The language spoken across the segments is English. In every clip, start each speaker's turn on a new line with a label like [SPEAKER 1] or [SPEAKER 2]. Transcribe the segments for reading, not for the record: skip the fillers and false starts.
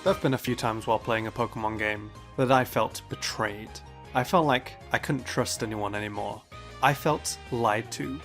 [SPEAKER 1] There have been a few times while playing a Pokemon game that I felt betrayed. I felt like I couldn't trust anyone anymore. I felt lied to.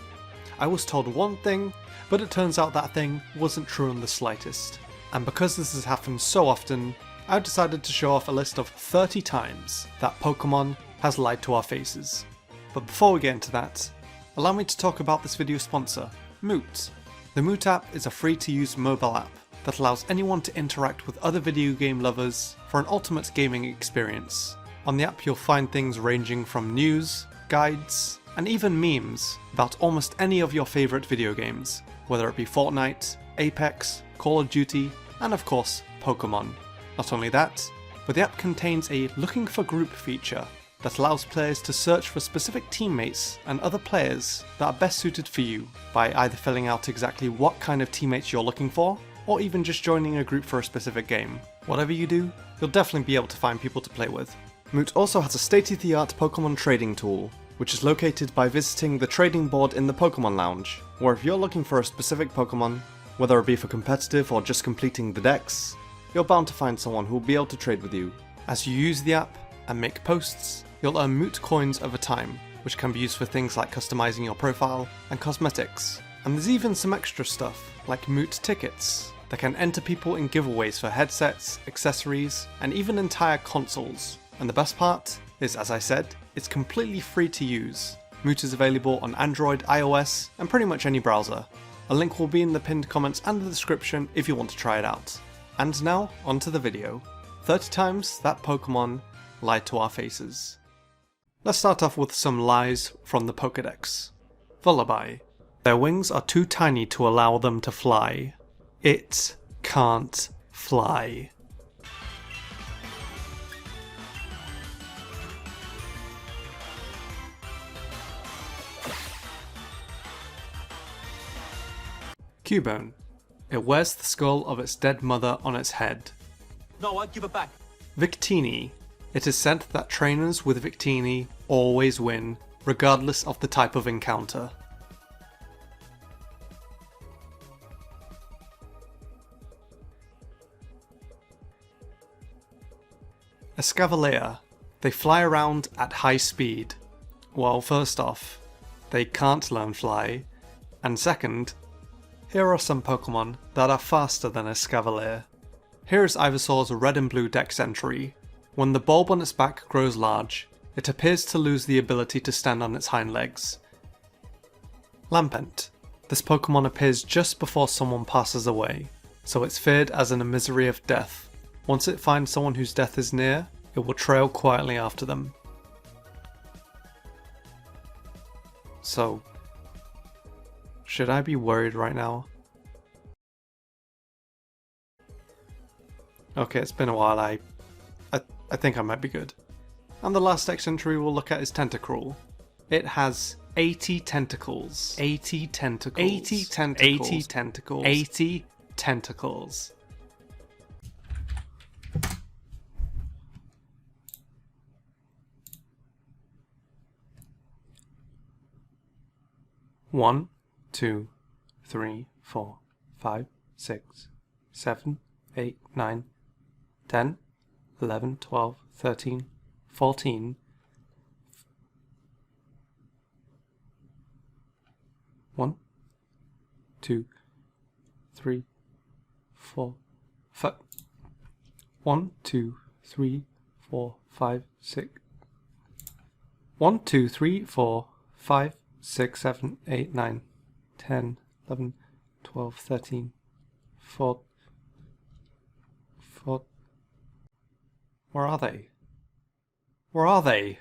[SPEAKER 1] I was told one thing, but it turns out that thing wasn't true in the slightest. And because this has happened so often, I've decided to show off a list of 30 times that Pokemon has lied to our faces. But before we get into that, allow me to talk about this video's sponsor, Moot. The Moot app is a free-to-use mobile app that allows anyone to interact with other video game lovers for an ultimate gaming experience. On the app you'll find things ranging from news, guides, and even memes about almost any of your favourite video games, whether it be Fortnite, Apex, Call of Duty, and of course, Pokemon. Not only that, but the app contains a looking for group feature that allows players to search for specific teammates and other players that are best suited for you by either filling out exactly what kind of teammates you're looking for, or even just joining a group for a specific game. Whatever you do, you'll definitely be able to find people to play with. Moot also has a state-of-the-art Pokemon trading tool, which is located by visiting the trading board in the Pokemon Lounge, where if you're looking for a specific Pokemon, whether it be for competitive or just completing the decks, you're bound to find someone who will be able to trade with you. As you use the app and make posts, you'll earn Moot coins over time, which can be used for things like customizing your profile and cosmetics. And there's even some extra stuff, like Moot tickets, that can enter people in giveaways for headsets, accessories, and even entire consoles. And the best part is, as I said, it's completely free to use. Moot is available on Android, iOS, and pretty much any browser. A link will be in the pinned comments and the description if you want to try it out. And now, onto the video. 30 times that Pokemon lied to our faces. Let's start off with some lies from the Pokédex. Vullaby. Their wings are too tiny to allow them to fly. It can't fly. Cubone. It wears the skull of its dead mother on its head.
[SPEAKER 2] No, I'd give it back.
[SPEAKER 1] Victini. It is said that trainers with Victini always win, regardless of the type of encounter. Escavalier. They fly around at high speed. Well, first off, they can't learn fly, and second, here are some Pokemon that are faster than Escavalier. Here is Ivysaur's red and blue dex entry. When the bulb on its back grows large, it appears to lose the ability to stand on its hind legs. Lambent. This Pokemon appears just before someone passes away, so it's feared as an emissary of death. Once it finds someone whose death is near, it will trail quietly after them. So, should I be worried right now? Okay, it's been a while, I think I might be good. And the last X entry we'll look at is Tentacle. It has 80 tentacles. 80 tentacles. 80 tentacles. 80 tentacles. 80 tentacles. One, 2, 3, 4, 5, 6, 7, 8, 9, 10, 11, 12, 13, 14, 1, 2, 3, 4, 5, 1, 2, 3, 4, 5, 6, 1, 2, 3, 4, 5, 6, 7, 8, 9, 10, 11, 12, 13, 14. Where are they? Where are they?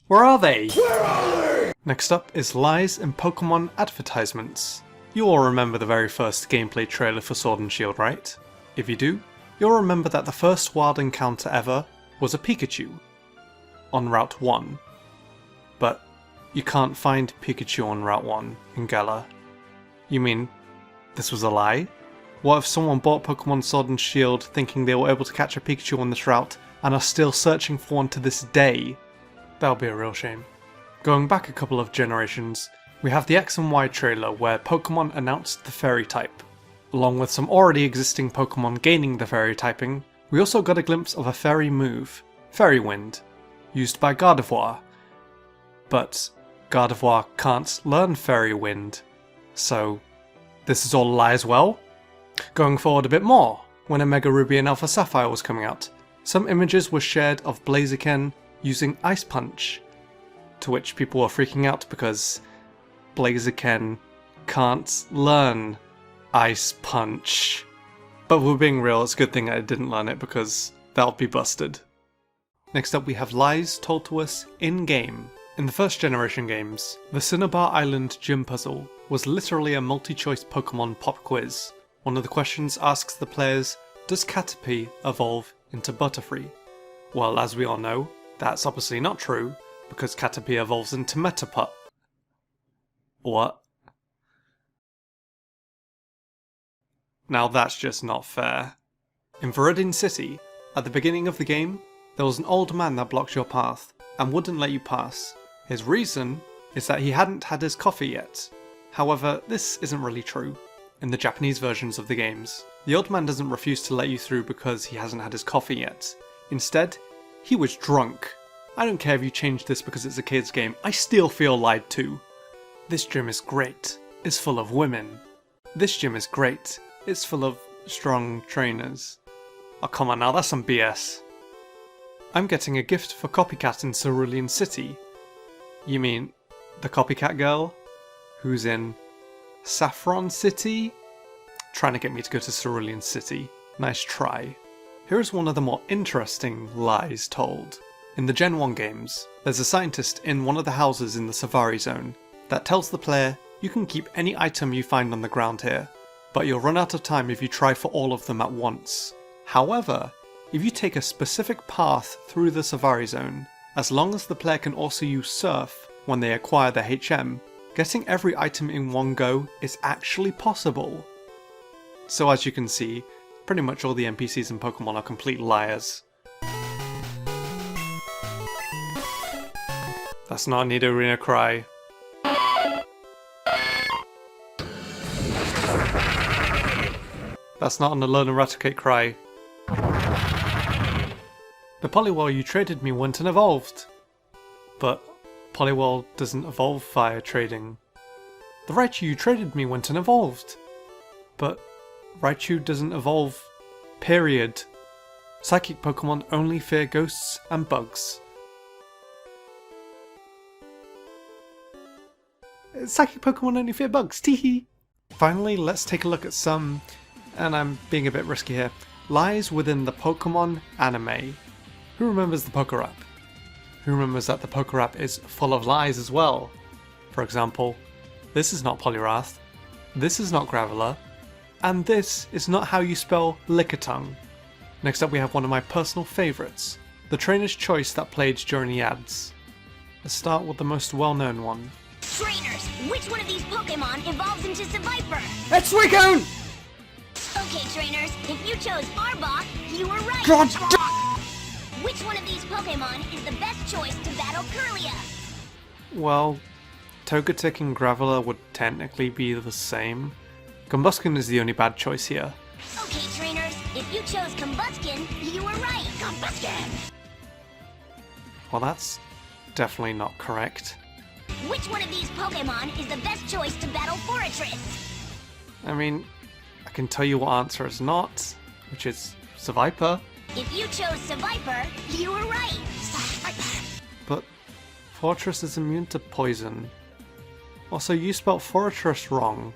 [SPEAKER 1] Where are they? Where are they? Next up is lies in Pokemon advertisements. You all remember the very first gameplay trailer for Sword and Shield, right? If you do, you'll remember that the first wild encounter ever was a Pikachu on Route 1. But you can't find Pikachu on Route 1 in Galar. You mean this was a lie? What if someone bought Pokemon Sword and Shield thinking they were able to catch a Pikachu on this route and are still searching for one to this day? That would be a real shame. Going back a couple of generations, we have the X and Y trailer where Pokemon announced the Fairy type. Along with some already existing Pokemon gaining the Fairy typing, We also got a glimpse of a fairy move, Fairy Wind, used by Gardevoir. But Gardevoir can't learn Fairy Wind, so this is all a lie as well? Going forward a bit more, when Omega Ruby and Alpha Sapphire was coming out, some images were shared of Blaziken using Ice Punch, to which people were freaking out because Blaziken can't learn Ice Punch. But if we're being real, it's a good thing I didn't learn it because that would be busted. Next up we have lies told to us in-game. In the first generation games, the Cinnabar Island gym puzzle was literally a multi-choice Pokemon pop quiz. One of the questions asks the players, does Caterpie evolve into Butterfree? Well, as we all know, that's obviously not true, because Caterpie evolves into Metapod. What? Now that's just not fair. In Viridian City, at the beginning of the game, there was an old man that blocked your path and wouldn't let you pass. His reason is that he hadn't had his coffee yet. However, this isn't really true. In the Japanese versions of the games, the old man doesn't refuse to let you through because he hasn't had his coffee yet. Instead, he was drunk. I don't care if you changed this because it's a kid's game, I still feel lied to. This gym is great. It's full of women. This gym is great. It's full of strong trainers. Oh come on now, that's some BS. I'm getting a gift for Copycat in Cerulean City. You mean the copycat girl? Who's in Saffron City? Trying to get me to go to Cerulean City. Nice try. Here's one of the more interesting lies told. In the Gen 1 games, there's a scientist in one of the houses in the Safari Zone that tells the player you can keep any item you find on the ground here, but you'll run out of time if you try for all of them at once. However, if you take a specific path through the Safari Zone, as long as the player can also use Surf when they acquire the HM, getting every item in one go is actually possible. So as you can see, pretty much all the NPCs in Pokemon are complete liars. That's not a Nidorina cry. That's not an Alone Eradicate cry. The Poliwhirl you traded me went and evolved. But Poliwhirl doesn't evolve via trading. The Raichu you traded me went and evolved. But Raichu doesn't evolve. Period. Psychic Pokemon only fear ghosts and bugs. Psychic Pokemon only fear bugs, teehee! Finally, let's take a look at some, and I'm being a bit risky here, lies within the Pokemon anime. Who remembers the Pokerap? Who remembers that the Pokerap is full of lies as well? For example, this is not Poliwrath, this is not Graveler, and this is not how you spell Lickitung. Next up we have one of my personal favourites, the trainer's choice that played during the ads. Let's start with the most well-known one.
[SPEAKER 3] Trainers, which one of these Pokemon evolves into Seviper?
[SPEAKER 4] That's Suicune!
[SPEAKER 3] Okay, trainers, if you chose Arbok, you were right.
[SPEAKER 4] God
[SPEAKER 3] Which one of these Pokemon is the best choice to battle Kirlia?
[SPEAKER 1] Well, Togetic and Graveler would technically be the same. Combuskin is the only bad choice here.
[SPEAKER 3] Okay, trainers, if you chose Combuskin, you were right. Combuskin!
[SPEAKER 1] Well, that's definitely not correct.
[SPEAKER 3] Which one of these Pokemon is the best choice to battle Forretress?
[SPEAKER 1] I mean, I can tell you what answer is not, which is Seviper.
[SPEAKER 3] If you chose Seviper, you were right.
[SPEAKER 1] But Fortress is immune to poison. Also, you spelled Fortress wrong.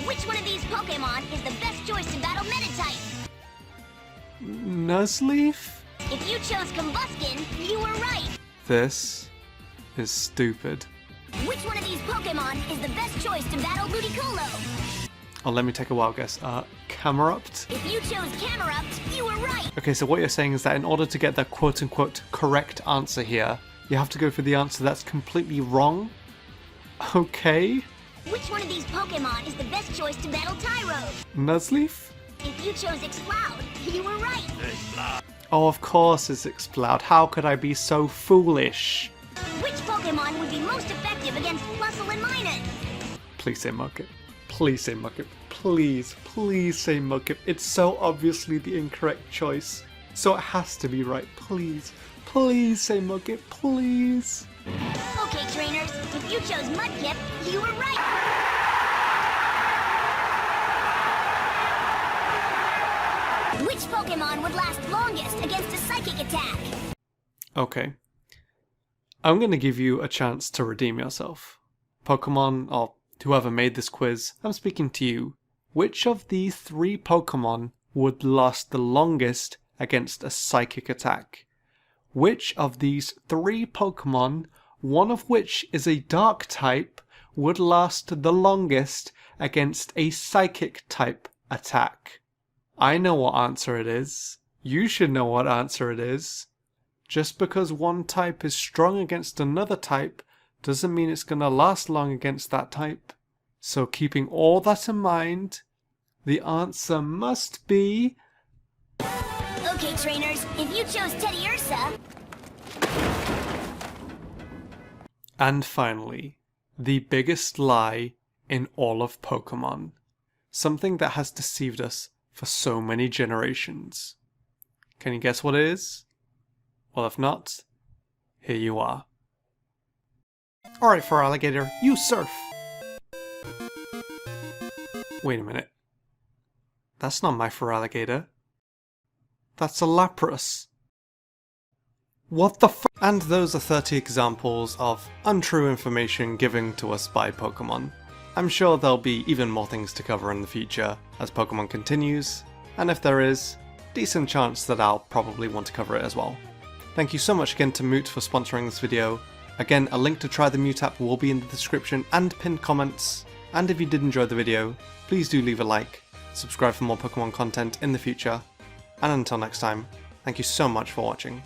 [SPEAKER 3] Which one of these Pokemon is the best choice to battle Metatype?
[SPEAKER 1] Nuzleaf?
[SPEAKER 3] If you chose Combuskin, you were right.
[SPEAKER 1] This is stupid.
[SPEAKER 3] Which one of these Pokemon is the best choice to battle Ludicolo?
[SPEAKER 1] Oh, let me take a wild guess. Camerupt?
[SPEAKER 3] If you chose Camerupt, you were right.
[SPEAKER 1] Okay, so what you're saying is that in order to get the quote-unquote correct answer here, you have to go for the answer that's completely wrong? Okay.
[SPEAKER 3] Which one of these Pokemon is the best choice to battle Tyrone?
[SPEAKER 1] Nuzleaf?
[SPEAKER 3] If you chose Exploud, you were right.
[SPEAKER 1] Oh, of course it's Exploud. How could I be so foolish?
[SPEAKER 3] Which Pokemon would be most effective against Flustle and Minun?
[SPEAKER 1] Please say Mudkip. Please say Mudkip. Please, please say Mudkip. It's so obviously the incorrect choice. so it has to be right. Please, please say Mudkip, please.
[SPEAKER 3] Okay, trainers, if you chose Mudkip, you were right. Which Pokemon would last longest against a psychic attack?
[SPEAKER 1] Okay. I'm going to give you a chance to redeem yourself. Pokemon, or whoever made this quiz, I'm speaking to you. Which of these 3 Pokemon would last the longest against a psychic attack? Which of these 3 Pokemon, one of which is a dark type, would last the longest against a psychic type attack? I know what answer it is. You should know what answer it is. Just because one type is strong against another type doesn't mean it's going to last long against that type. So keeping all that in mind, the answer must be...
[SPEAKER 3] Okay, trainers, if you chose TheAuraGuardian...
[SPEAKER 1] And finally, the biggest lie in all of Pokemon. Something that has deceived us for so many generations. Can you guess what it is? Well, if not, here you are. Alright, TheAuraGuardian, you surf! Wait a minute. That's not my TheAuraGuardian. That's a Lapras. What the f- And those are 30 examples of untrue information given to us by Pokemon. I'm sure there'll be even more things to cover in the future as Pokemon continues, and if there is, decent chance that I'll probably want to cover it as well. Thank you so much again to Moot for sponsoring this video. Again, a link to try the Moot app will be in the description and pinned comments. And if you did enjoy the video, please do leave a like, subscribe for more Pokemon content in the future, and until next time, thank you so much for watching.